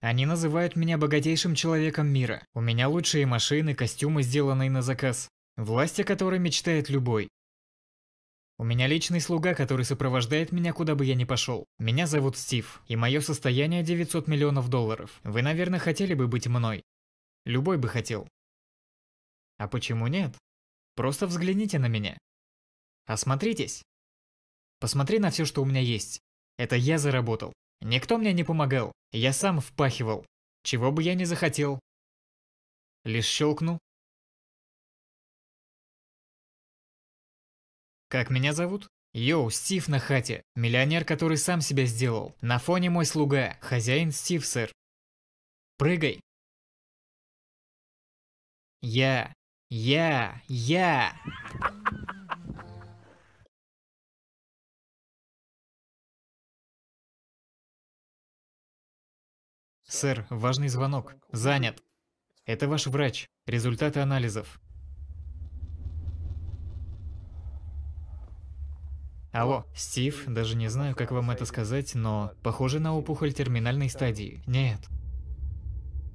Они называют меня богатейшим человеком мира. У меня лучшие машины, костюмы, сделанные на заказ. Власть, о которой мечтает любой. У меня личный слуга, который сопровождает меня, куда бы я ни пошел. Меня зовут Стив, и мое состояние 900 миллионов долларов. Вы, наверное, хотели бы быть мной. Любой бы хотел. А почему нет? Просто взгляните на меня. Осмотритесь. Посмотри на все, что у меня есть. Это я заработал. Никто мне не помогал. Я сам впахивал. Чего бы я ни захотел. Лишь щелкну. Как меня зовут? Йоу, Стив на хате. Миллионер, который сам себя сделал. На фоне мой слуга. Хозяин Стив, сэр. Прыгай. Я. Я. Сэр, важный звонок. Занят. Это ваш врач. Результаты анализов. Алло, Стив, даже не знаю, как вам это сказать, но похоже на опухоль терминальной стадии. Нет.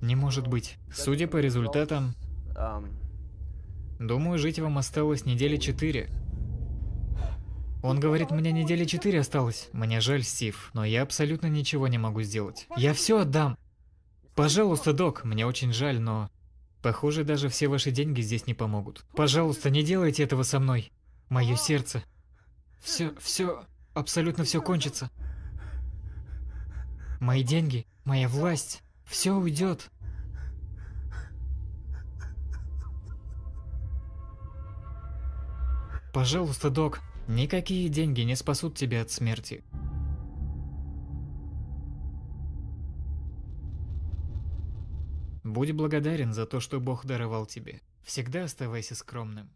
Не может быть. Судя по результатам, думаю, жить вам осталось недели 4. Он говорит, мне недели 4 осталось. Мне жаль, Стив, но я абсолютно ничего не могу сделать. Я все отдам. Пожалуйста, док, мне очень жаль, но... Похоже, даже все ваши деньги здесь не помогут. Пожалуйста, не делайте этого со мной. Мое сердце. Абсолютно все кончится. Мои деньги, моя власть, все уйдет. Пожалуйста, док, никакие деньги не спасут тебя от смерти. Будь благодарен за то, что Бог даровал тебе. Всегда оставайся скромным.